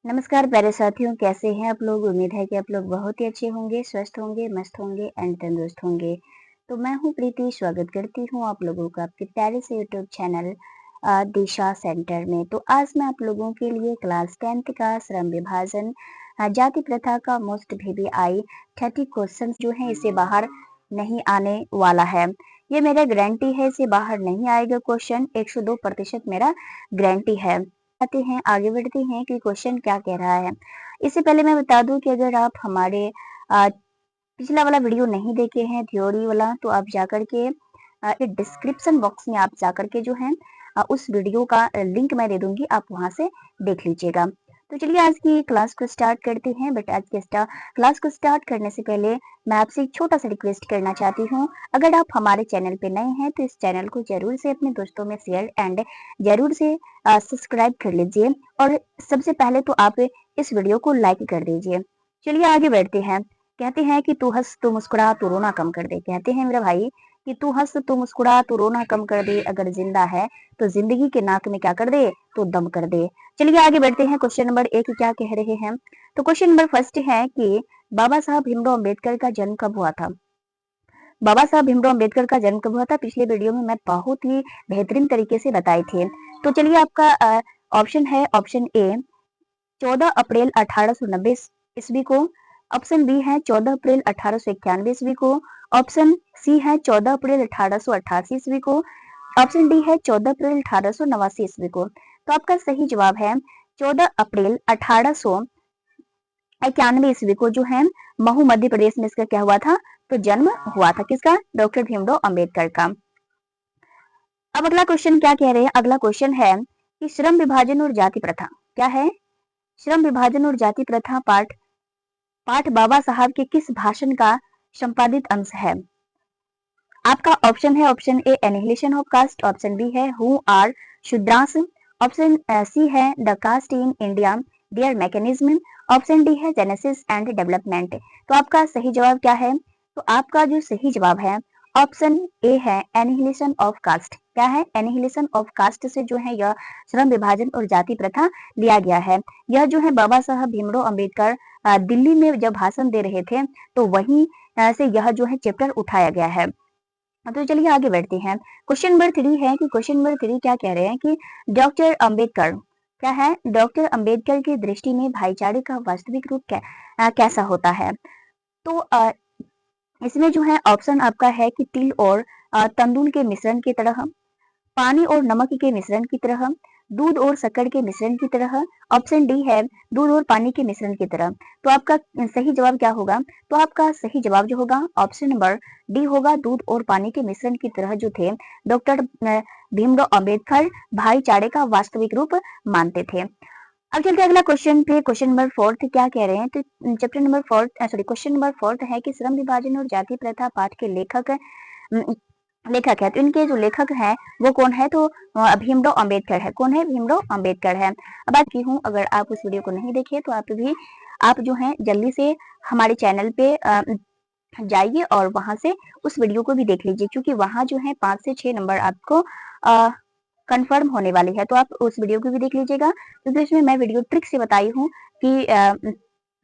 नमस्कार प्यारे साथियों, कैसे हैं आप लोग। उम्मीद है कि आप लोग बहुत ही अच्छे होंगे, स्वस्थ होंगे, मस्त होंगे एंड तंदुरुस्त होंगे। तो मैं हूं प्रीति, स्वागत करती हूं आप लोगों का आपके प्यारे से यूट्यूब चैनल दिशा सेंटर में। तो आज मैं आप लोगों के लिए क्लास 10th का श्रम विभाजन जाति प्रथा का मोस्ट VVI 30 क्वेश्चन जो है इसे बाहर नहीं आने वाला है। ये मेरा गारंटी है, इसे बाहर नहीं आएगा क्वेश्चन, 102% मेरा गारंटी है। आते हैं, आगे बढ़ते हैं कि क्वेश्चन क्या कह रहा है। इससे पहले मैं बता दूं कि अगर आप हमारे पिछला वाला वीडियो नहीं देखे हैं थ्योरी वाला, तो आप जाकर के डिस्क्रिप्शन बॉक्स में आप जाकर के जो है उस वीडियो का लिंक मैं दे दूंगी, आप वहां से देख लीजिएगा। तो चलिए आज की क्लास को स्टार्ट करते हैं। बट आज के क्लास को स्टार्ट करने से पहले मैं आपसे एक छोटा सा रिक्वेस्ट करना चाहती हूँ। अगर आप हमारे चैनल पे नए हैं तो इस चैनल को जरूर से अपने दोस्तों में शेयर एंड जरूर से सब्सक्राइब कर लीजिए, और सबसे पहले तो आप इस वीडियो को लाइक कर दीजिए। चलिए आगे बढ़ते हैं। कहते हैं कि तू हंस तू मुस्कुरा तू रोना कम कर दे। कहते हैं मेरे भाई कि तू हंस तू मुस्कुरा तू रोना कम कर दे, अगर जिंदा है तो जिंदगी के नाक में क्या कर दे, तो दम कर दे। चलिए आगे बढ़ते हैं। क्वेश्चन नंबर 1 क्या कह रहे हैं। तो क्वेश्चन नंबर फर्स्ट है कि बाबा साहब भीमराव अम्बेडकर का जन्म कब हुआ था। बाबा साहब भीमराव अम्बेडकर का जन्म कब हुआ था, पिछले वीडियो में मैं बहुत ही बेहतरीन तरीके से बताए थे। तो चलिए आपका ऑप्शन है ऑप्शन ए 14 अप्रैल 1890 ईस्वी को। ऑप्शन बी है 14 अप्रैल 1891 ईस्वी को। ऑप्शन सी है 14 अप्रैल 1888 ईस्वी को। ऑप्शन डी है 14 अप्रैल 1889 ईस्वी को। तो आपका सही जवाब है 14 अप्रैल 1891 ईस्वी को जो है महू मध्य प्रदेश में इसका क्या हुआ था, तो जन्म हुआ था। किसका, डॉक्टर भीमराव अम्बेडकर का। अब अगला क्वेश्चन क्या कह रहे हैं। अगला क्वेश्चन है कि श्रम विभाजन और जाति प्रथा क्या है। श्रम विभाजन और जाति प्रथा पाठ बाबा साहब के किस भाषण का संपादित अंश है। आपका ऑप्शन है option A annihilation of caste. Option B है who are Shudras. Option C है the caste in India their mechanism. Option D है जेनेसिस एंड डेवलपमेंट। तो आपका सही जवाब क्या है। तो आपका जो सही जवाब है ऑप्शन ए है एनिहिलेशन ऑफ कास्ट। क्या है, एनिहिलेशन ऑफ कास्ट से जो है यह श्रम विभाजन और जाति प्रथा लिया गया है। यह जो है बाबा साहब भीमराव अम्बेडकर दिल्ली में जब भाषण दे रहे थे तो वहीं से यह जो है चैप्टर उठाया गया है। तो चलिए आगे बढ़ते हैं। क्वेश्चन नंबर 3 है कि क्वेश्चन नंबर 3 क्या कह रहे हैं कि डॉक्टर अंबेडकर क्या है, डॉक्टर अंबेडकर की दृष्टि में भाईचारे का वास्तविक रूप कैसा होता है। तो इसमें जो है ऑप्शन आपका है कि तिल और तंदूल के मिश्रण की तरह, पानी और नमक के मिश्रण की तरह, दूध और शक्कर के मिश्रण की तरह। ऑप्शन डी है दूध और पानी के मिश्रण की तरह। तो आपका सही जवाब क्या होगा। तो आपका सही जवाब जो होगा ऑप्शन नंबर डी होगा, दूध और पानी के मिश्रण की तरह जो थे डॉक्टर भीमराव अम्बेडकर भाईचारे का वास्तविक रूप मानते थे। अब चलते अगला क्वेश्चन पे। क्वेश्चन नंबर 4 क्या कह रहे हैं। तो chapter number 4 sorry question number 4 है कि श्रम विभाजन और जाति प्रथा पाठ के लेखक है। तो इनके जो लेखक हैं वो कौन है, तो भीमराव अम्बेडकर है। कौन है, भीमराव अम्बेडकर है। अब बात की हूँ, अगर आप उस वीडियो को नहीं देखे तो आप जो है जल्दी से हमारे चैनल पे जाइए और वहां से उस वीडियो को भी देख लीजिए, क्योंकि वहां जो है 5 से 6 नंबर आपको कंफर्म होने वाली है। तो आप उस वीडियो को भी देख लीजिएगा, क्योंकि इसमें मैं वीडियो ट्रिक से बताई हूँ कि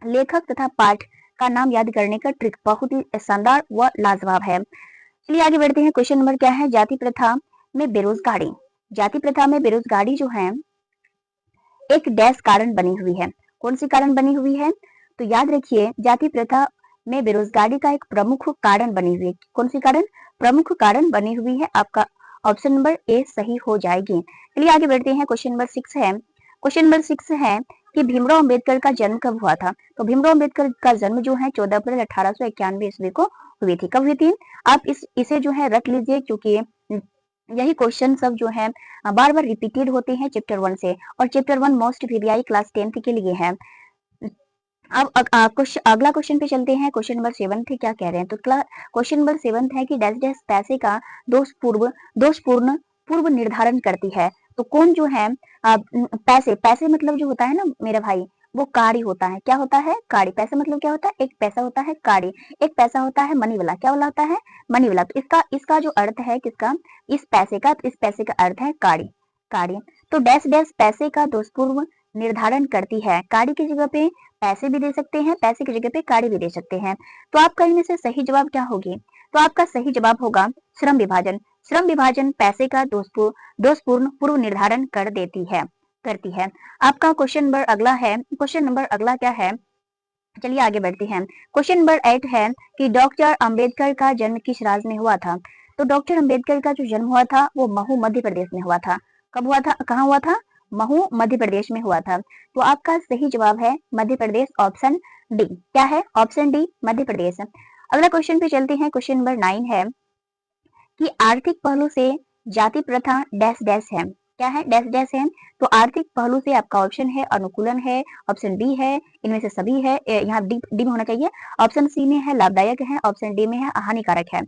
लेखक तथा पाठ का नाम याद करने का ट्रिक बहुत ही शानदार व लाजवाब है। चलिए आगे बढ़ते हैं। क्वेश्चन नंबर क्या है, जाति प्रथा में बेरोजगारी। जाति प्रथा में बेरोजगारी जो है एक डैश कारण बनी हुई है। कौन सी कारण बनी हुई है, तो याद रखिए जाति प्रथा में बेरोजगारी का एक प्रमुख कारण बनी हुई है। कौन सी कारण, प्रमुख कारण बनी हुई है। आपका ऑप्शन नंबर ए सही हो जाएगी। चलिए आगे बढ़ते हैं। क्वेश्चन नंबर 6 है। क्वेश्चन नंबर 6 है कि भीमराव अम्बेडकर का जन्म कब हुआ था। तो भीमराव अम्बेडकर का जन्म जो है 14 अप्रैल 1891 ईस्वी को हुई थी। कब हुई थी, आप इसे जो है रख लीजिए, क्योंकि यही क्वेश्चन सब जो है बार बार रिपीटेड होते हैं चैप्टर 1 से, और chapter 1 most VVI class 10th के लिए है। अब अगला क्वेश्चन पे चलते हैं। क्वेश्चन नंबर 7 थे, क्या कह रहे हैं। तो क्वेश्चन नंबर 7 है कि डैश डैश पैसे का दोषपूर्ण पूर्व निर्धारण करती है। तो कौन जो है पैसे मतलब जो होता है ना मेरा भाई, वो काड़ी होता है। क्या होता है, काड़ी। पैसे मतलब क्या होता है, एक पैसा होता है काड़ी, एक पैसा होता है मनी वाला। क्या वाला होता है, मनी वाला। तो इसका जो अर्थ है किसका, इस पैसे का, तो इस पैसे का अर्थ है काड़ी, काड़ी। तो डैश डैश पैसे का दोषपूर्ण निर्धारण करती है। काड़ी की जगह पे पैसे भी दे सकते हैं, पैसे की जगह पे काड़ी भी दे सकते हैं। तो आपका इनमें से सही जवाब क्या होगी? तो आपका सही जवाब होगा श्रम विभाजन। श्रम विभाजन पैसे का दोषपूर्ण पूर्व निर्धारण करती है। आपका क्वेश्चन नंबर अगला है, क्वेश्चन नंबर अगला क्या है, चलिए आगे बढ़ते हैं। क्वेश्चन नंबर 8 है कि डॉक्टर अंबेडकर का जन्म किस राज्य में हुआ था? तो डॉक्टर अंबेडकर का जो जन्म हुआ था वो महू मध्य प्रदेश में हुआ था। कब हुआ था, कहाँ हुआ था? महू मध्य प्रदेश में हुआ था। तो आपका सही जवाब है मध्य प्रदेश, ऑप्शन डी। क्या है? Option D, Madhya Pradesh. अगला क्वेश्चन पे चलते हैं। क्वेश्चन नंबर 9 है कि आर्थिक पहलू से जाति प्रथा डैश डैश है। क्या है? डैश डैश है। तो आर्थिक पहलू से आपका ऑप्शन है अनुकूलन है, ऑप्शन बी है इनमें से सभी है, यहाँ डी में होना चाहिए, ऑप्शन सी में है लाभदायक है, ऑप्शन डी में है हानिकारक है।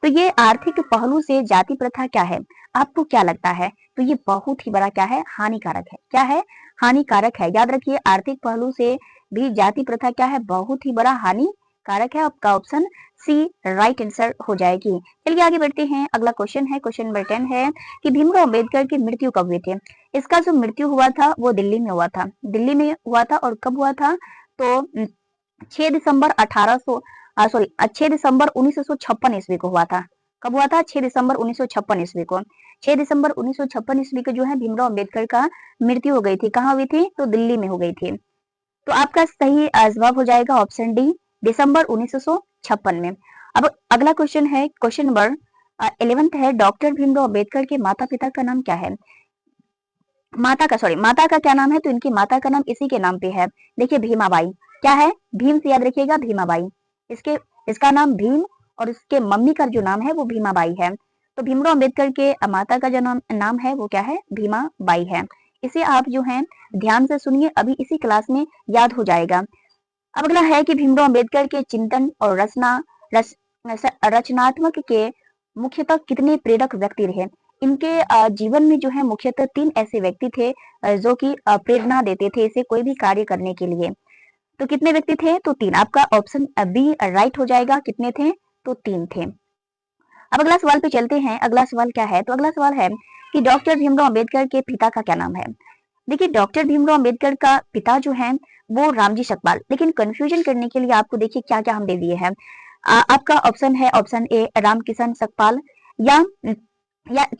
तो ये आर्थिक पहलू से जाति प्रथा क्या है? आपको क्या लगता है? तो ये बहुत ही बड़ा क्या है? हानिकारक है। क्या है? हानिकारक है। याद रखिए, आर्थिक पहलू से भी जाति प्रथा क्या है? बहुत ही बड़ा हानिकारक है। आपका ऑप्शन सी राइट आंसर हो जाएगी। चलिए आगे बढ़ते हैं। अगला क्वेश्चन है, क्वेश्चन नंबर 10 है कि भीमराव अंबेडकर की मृत्यु कब हुई थी? इसका जो मृत्यु हुआ था वो दिल्ली में हुआ था। दिल्ली में हुआ था और कब हुआ था? तो 6 दिसंबर 1956 ईस्वी को हुआ था। कब हुआ था? 6 दिसंबर 1956 ईस्वी को। 6 दिसंबर 1956 ईस्वी को जो है भीमराव अंबेडकर का मृत्यु हो गई थी। कहाँ हुई थी? तो दिल्ली में हो गई थी। तो आपका सही जवाब हो जाएगा ऑप्शन डी, दिसंबर 1956 में। अब अगला क्वेश्चन है, क्वेश्चन नंबर 11 है, डॉक्टर भीमराव अंबेडकर के माता पिता का नाम क्या है? माता का क्या नाम है? तो इनकी माता का नाम इसी के नाम पे है। देखिए भीमाबाई। क्या है? भीम से याद रखिएगा, भीमाबाई। इसका नाम भीम और इसके मम्मी का जो नाम है वो भीमाबाई है। तो भीमराव अंबेडकर के माता का जो नाम है वो क्या है? भीमाबाई है। इसे आप जो है ध्यान से सुनिए, अभी इसी क्लास में याद हो जाएगा। अब अगला है कि भीमराव अंबेडकर के चिंतन और रचनात्मक के मुख्यतः कितने प्रेरक व्यक्ति रहे? इनके जीवन में जो है मुख्यतः 3 ऐसे व्यक्ति थे जो कि प्रेरणा देते थे इसे कोई भी कार्य करने के लिए। तो कितने व्यक्ति थे? तो 3। आपका ऑप्शन बी राइट हो जाएगा। कितने थे? तो 3 थे। अब अगला सवाल पे चलते हैं। अगला सवाल क्या है? तो अगला सवाल है कि डॉक्टर भीमराव अंबेडकर के पिता का क्या नाम है? देखिए डॉक्टर भीमराव अंबेडकर का पिता जो है वो रामजी सकपाल। लेकिन कंफ्यूजन करने के लिए आपको देखिए क्या क्या हम दे दिए हैं। आपका ऑप्शन है ऑप्शन ए रामकिशन सकपाल या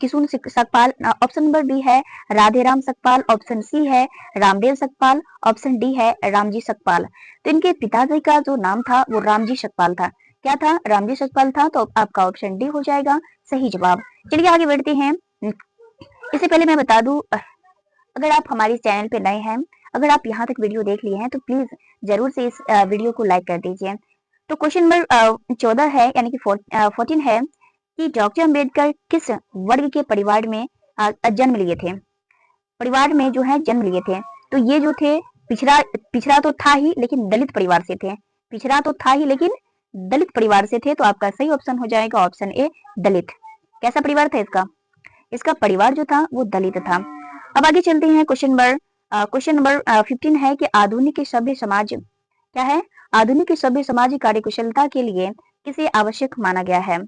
Kishun Sakpal, option number B है राधेराम सकपाल, ऑप्शन सी है रामदेव सकपाल, ऑप्शन डी है रामजी सकपाल। तो इनके पिताजी का जो नाम था वो रामजी सकपाल था। क्या था? रामजी सकपाल था। तो आपका ऑप्शन डी हो जाएगा सही जवाब। चलिए आगे बढ़ते हैं। इससे पहले मैं बता दूं, अगर आप हमारे चैनल पे नए हैं, अगर आप यहाँ तक वीडियो देख लिए हैं तो प्लीज जरूर से इस वीडियो को लाइक कर दीजिए। तो क्वेश्चन नंबर 14 है यानी कि 14 है कि डॉक्टर अंबेडकर किस वर्ग के परिवार में जन्म लिए थे? परिवार में जो है जन्म लिए थे। तो ये जो थे पिछड़ा तो था ही लेकिन दलित परिवार से थे। पिछड़ा तो था ही लेकिन दलित परिवार से थे। तो आपका सही ऑप्शन हो जाएगा ऑप्शन ए दलित। कैसा परिवार था इसका? इसका परिवार जो था वो दलित था। अब आगे चलते हैं। क्वेश्चन नंबर 15 है कि आधुनिक सभ्य समाज क्या है? आधुनिक सभ्य समाज कार्यकुशलता के लिए किसे आवश्यक माना गया है?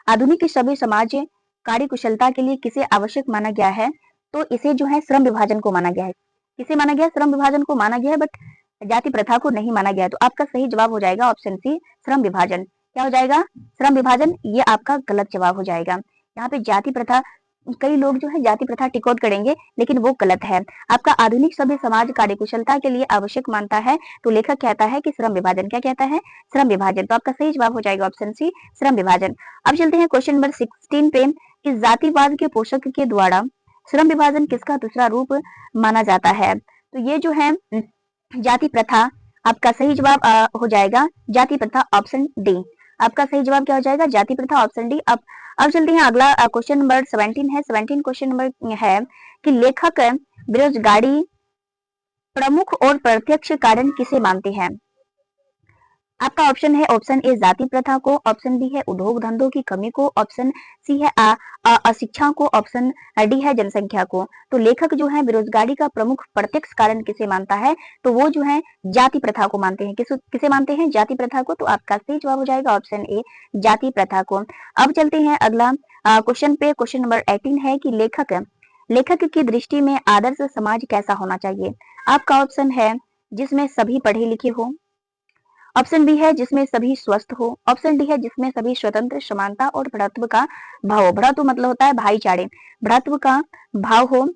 आधुनिक सभ्य समाज कार्यकुशलता के लिए किसे आवश्यक माना गया है? तो इसे जो है श्रम विभाजन को माना गया है। किसे माना गया? श्रम विभाजन को माना गया है, बट जाति प्रथा को नहीं माना गया है। तो आपका सही जवाब हो जाएगा ऑप्शन सी श्रम विभाजन। क्या हो जाएगा? श्रम विभाजन। ये आपका गलत जवाब हो जाएगा। यहाँ पे जाति प्रथा, कई लोग जो है जाति प्रथा टिकआउट करेंगे लेकिन वो गलत है। आपका आधुनिक सभ्य समाज कार्यकुशलता के लिए आवश्यक मानता है तो लेखक कहता है कि श्रम विभाजन। क्या कहता है? श्रम विभाजन। तो आपका सही जवाब हो जाएगा ऑप्शन सी श्रम विभाजन। अब चलते हैं क्वेश्चन नंबर 16 पे कि जातिवाद के पोषक के द्वारा श्रम विभाजन किसका दूसरा रूप माना जाता है? तो ये जो है जाति प्रथा। आपका सही जवाब हो जाएगा जाति प्रथा, ऑप्शन डी। आपका सही जवाब क्या हो जाएगा? जाति प्रथा, ऑप्शन डी। अब चलते हैं अगला क्वेश्चन नंबर 17 है। 17 क्वेश्चन नंबर है कि लेखक बेरोजगारी प्रमुख और प्रत्यक्ष कारण किसे मानते हैं? आपका ऑप्शन है ऑप्शन ए जाति प्रथा को, ऑप्शन बी है उद्योग धंधों की कमी को, ऑप्शन सी है अशिक्षा को, ऑप्शन डी है जनसंख्या को। तो लेखक जो है बेरोजगारी का प्रमुख प्रत्यक्ष कारण किसे मानता है? तो वो जो है जाति प्रथा को मानते हैं। किसे मानते हैं? जाति प्रथा को। तो आपका सही जवाब हो जाएगा ऑप्शन ए जाति प्रथा को। अब चलते हैं अगला क्वेश्चन पे। क्वेश्चन नंबर 18 है कि लेखक लेखक की दृष्टि में आदर्श समाज कैसा होना चाहिए? आपका ऑप्शन है जिसमें सभी पढ़े लिखे हो, ऑप्शन बी है जिसमें सभी स्वस्थ हो, ऑप्शन डी है जिसमें सभी स्वतंत्र, समानता और भ्रातृत्व का भाव हो। भ्रातृत्व मतलब होता है भाईचारे, भ्रातृत्व का भाव हो।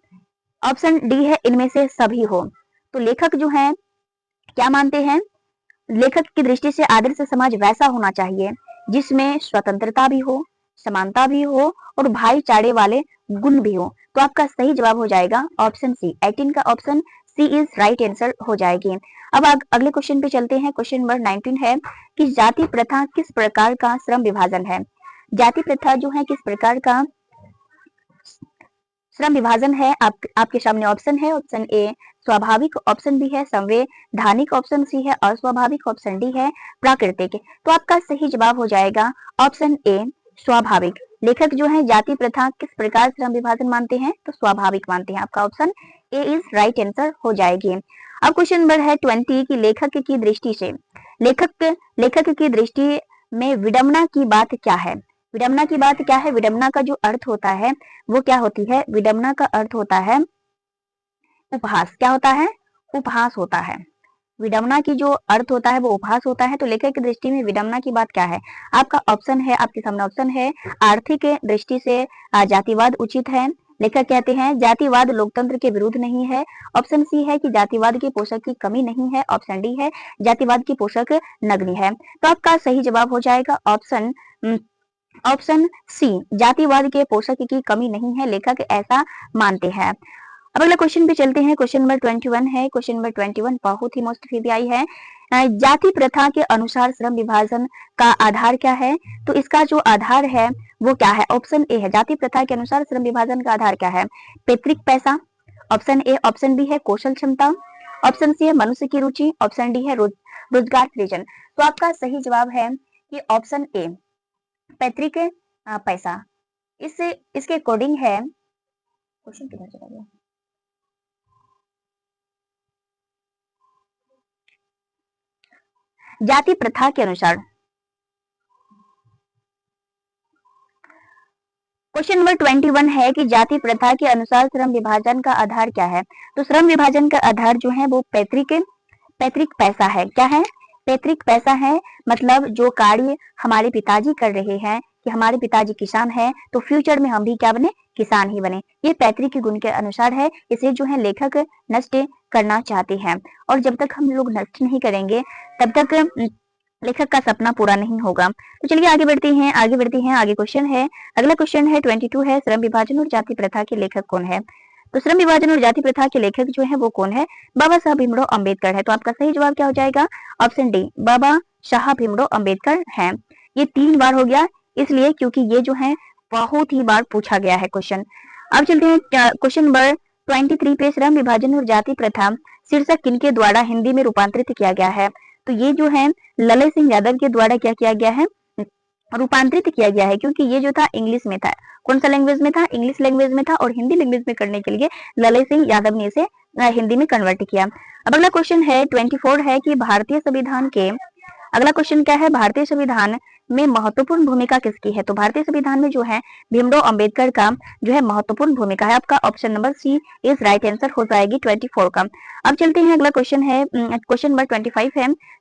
ऑप्शन डी है इनमें से सभी हो। तो लेखक जो है क्या मानते हैं? लेखक की दृष्टि से आदर्श समाज वैसा होना चाहिए जिसमें स्वतंत्रता भी हो, समानता भी हो और भाईचारे वाले गुण भी हो। तो आपका सही जवाब हो जाएगा ऑप्शन सी। 18 का option C is right answer हो जाएगी। अब अगले क्वेश्चन पे चलते हैं। क्वेश्चन नंबर 19 है कि जाति प्रथा किस प्रकार का श्रम विभाजन है? जाति प्रथा जो है किस प्रकार का श्रम विभाजन है? आपके सामने ऑप्शन है। ऑप्शन ए स्वाभाविक, ऑप्शन बी है संवैधानिक, ऑप्शन सी है अस्वाभाविक, ऑप्शन डी है प्राकृतिक। तो आपका सही जवाब हो जाएगा ऑप्शन ए स्वाभाविक। लेखक जो है जाति प्रथा किस प्रकार श्रम विभाजन मानते हैं? तो स्वाभाविक मानते हैं। आपका option A is right answer हो जाएगी। अब क्वेश्चन नंबर है 20 की लेखक की दृष्टि से लेखक की दृष्टि में विडंबना की बात क्या है? विडंबना की बात क्या है? विडंबना का जो अर्थ होता है वो क्या होती है? विडंबना का अर्थ होता है उपहास। क्या होता है? उपहास होता है। विडंबना की जो अर्थ होता है वो उपहास होता है। तो लेखक की दृष्टि में विडंबना की बात क्या है? आपका ऑप्शन है, आपके सामने ऑप्शन है आर्थिक दृष्टि से जातिवाद उचित है। लेखक कहते हैं जातिवाद लोकतंत्र के विरुद्ध नहीं है। ऑप्शन सी है कि जातिवाद के पोषक की कमी नहीं है। ऑप्शन डी है जातिवाद की पोषक नगण्य है। तो आपका सही जवाब हो जाएगा ऑप्शन सी, जातिवाद के पोषक की कमी नहीं है, लेखक ऐसा मानते हैं। अब अगला क्वेश्चन पे चलते हैं। क्वेश्चन नंबर 21 है। क्वेश्चन नंबर 21 बहुत ही मोस्ट फीडीआई है। जाति प्रथा के अनुसार श्रम विभाजन का आधार क्या है? तो इसका जो आधार है वो क्या है? ऑप्शन ए है जाति प्रथा के अनुसार श्रम विभाजन का आधार क्या है? पैतृक पैसा, ऑप्शन ए, ऑप्शन बी है कौशल क्षमता, ऑप्शन सी है मनुष्य की रुचि, ऑप्शन डी है रोजगार सृजन। तो आपका सही जवाब है कि ऑप्शन ए पैतृक पैसा। इसके अकॉर्डिंग है। क्वेश्चन किधर चला गया? जाति प्रथा के अनुसार क्वेश्चन नंबर 21 है कि जाति प्रथा के अनुसार श्रम विभाजन का आधार क्या है? तो श्रम विभाजन का आधार जो है वो पैतृक पैसा है। क्या है? पैतृक पैसा है। मतलब जो कार्य हमारे पिताजी कर रहे हैं कि हमारे पिताजी किसान हैं तो फ्यूचर में हम भी क्या बने? किसान ही बने। ये पैतृक गुण के अनुसार है। इसे जो है लेखक नष्ट करना चाहते हैं और जब तक हम लोग नष्ट नहीं करेंगे तब तक लेखक का सपना पूरा नहीं होगा। तो चलिए आगे बढ़ते हैं। आगे क्वेश्चन है। अगला क्वेश्चन है 22 है श्रम विभाजन और जाति प्रथा के लेखक कौन है? तो श्रम विभाजन और जाति प्रथा के लेखक जो है वो कौन है? बाबा साहब भीमराव अंबेडकर है। तो आपका सही जवाब क्या हो जाएगा? ऑप्शन डी, बाबा साहब भीमराव अंबेडकर है। ये 3 बार हो गया इसलिए क्योंकि ये जो है बहुत ही बार पूछा गया है क्वेश्चन। अब चलते हैं क्वेश्चन नंबर 23 पे। श्रम विभाजन और जाति प्रथा शीर्षक किनके द्वारा हिंदी में रूपांतरित किया गया है? तो ये जो है ललन सिंह यादव के द्वारा क्या किया गया है? रूपांतरित किया गया है, क्योंकि ये जो था इंग्लिश में था। कौन सा लैंग्वेज में था? इंग्लिश लैंग्वेज में था और हिंदी लैंग्वेज में करने के लिए ललन सिंह यादव ने इसे हिंदी में कन्वर्ट किया। अब अगला क्वेश्चन है 24 है कि भारतीय संविधान के अगला क्वेश्चन क्या है? भारतीय संविधान में महत्वपूर्ण भूमिका किसकी है? तो भारतीय संविधान में जो है भीमराव अंबेडकर का जो है महत्वपूर्ण भूमिका है। आपका option number C is right answer हो जाएगी 24 का। अब चलते हैं अगला क्वेश्चन है। क्वेश्चन नंबर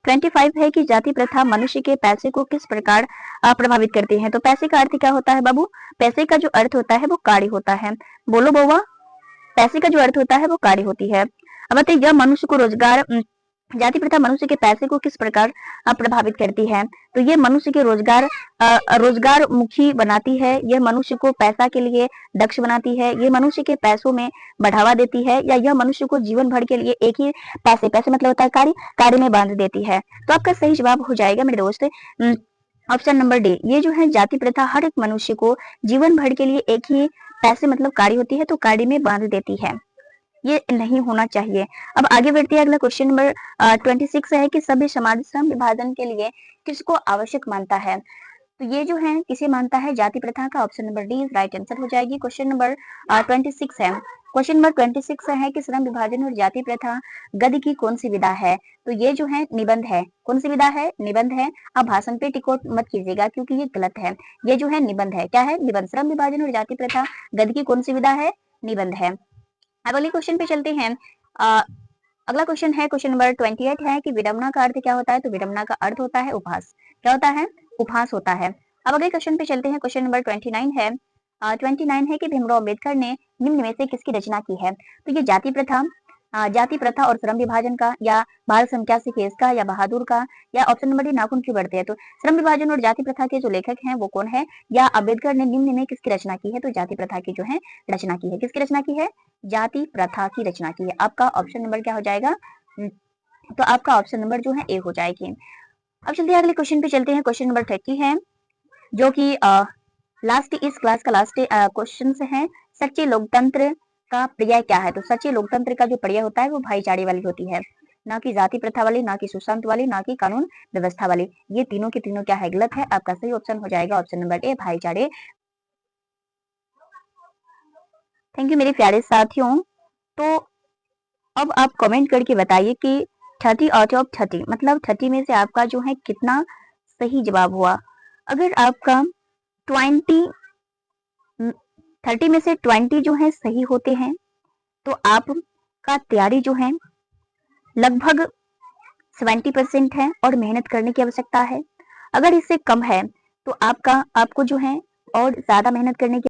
25 है कि जाति प्रथा मनुष्य के पैसे को किस प्रकार प्रभावित करती है? तो पैसे का अर्थ क्या होता है बाबू? पैसे का जो अर्थ होता है वो कार्य होता है। बोलो बउआ, पैसे का जो अर्थ होता है वो कार्य होती है। अब बताइए यह मनुष्य को रोजगार जाति प्रथा मनुष्य के पैसे को किस प्रकार प्रभावित करती है? तो ये मनुष्य के रोजगार मुखी बनाती है। यह मनुष्य को पैसा के लिए दक्ष बनाती है। ये मनुष्य के पैसों में बढ़ावा देती है या यह मनुष्य को जीवन भर के लिए एक ही पैसे मतलब होता है कार्य में बांध देती है। तो आपका सही जवाब हो जाएगा मेरे दोस्त ऑप्शन नंबर डी। ये जो है जाति प्रथा हर एक मनुष्य को जीवन भर के लिए एक ही पैसे मतलब कार्य होती है तो कार्य में बांध देती है। ये नहीं होना चाहिए। अब आगे बढ़ते हैं। अगला क्वेश्चन नंबर 26 है कि सभ्य समाज श्रम विभाजन के लिए किसको आवश्यक मानता है? तो ये जो है किसे मानता है? जाति प्रथा का। Option number D right answer हो जाएगी। क्वेश्चन नंबर 26 है। क्वेश्चन नंबर 26 है कि श्रम विभाजन और जाति प्रथा गद्य की कौन सी विधा है? तो ये जो है निबंध है। कौन सी विधा है? निबंध है। अब भाषण पे टिकोट मत कीजिएगा क्योंकि ये गलत है। ये जो है निबंध है। क्या है? निबंध। श्रम विभाजन और जाति प्रथा गद्य की कौन सी विधा है? निबंध है। अब अगले क्वेश्चन पे चलते हैं। अगला क्वेश्चन है, क्वेश्चन नंबर 28 है कि विडंबना का अर्थ क्या होता है? तो विडंबना का अर्थ होता है उपहास। क्या होता है? उपहास होता है। अब अगले क्वेश्चन पे चलते हैं, क्वेश्चन नंबर 29 है। 29 है कि भीमराव अम्बेडकर ने निम्न में से किसकी रचना की है? तो ये जाति प्रथा और श्रम विभाजन का, या बाल संख्या से केस का, या बहादुर का, या ऑप्शन नंबर डी नाखून क्यों बढ़ते हैं? तो श्रम विभाजन और जाति प्रथा के जो लेखक हैं वो कौन है, या अम्बेडकर ने निम्न में किसकी रचना की है? तो जाति प्रथा की जो है रचना की है। किसकी रचना की है? जाति प्रथा की रचना की है। आपका ऑप्शन नंबर क्या हो जाएगा? तो आपका ऑप्शन नंबर जो है ए हो जाएगी। अब चलते हैं अगले क्वेश्चन पे चलते हैं। क्वेश्चन नंबर 30 है, जो कि लास्ट इस क्लास का लास्ट क्वेश्चन है। सच्चे लोकतंत्र का पर्याय क्या है? तो सच्चे लोकतंत्र का जो पर्याय होता है वो भाईचारे वाली होती है, ना कि जाति प्रथा वाली, ना कि सुशांत वाली, ना कि कानून व्यवस्था वाली। ये तीनों के तीनों क्या है? गलत है। आपका सही ऑप्शन हो जाएगा ऑप्शन नंबर ए, भाईचारे। थैंक यू मेरे प्यारे साथियों। तो अब आप कमेंट करके बताइए कि 30 आउट ऑफ 30 मतलब 30 में से आपका जो है कितना सही जवाब हुआ। अगर आपका 20 30 में से 20 जो है सही होते हैं तो आपका तैयारी जो है लगभग 70% है और मेहनत करने की आवश्यकता है। अगर इससे कम है तो आपको जो है और ज्यादा मेहनत करने की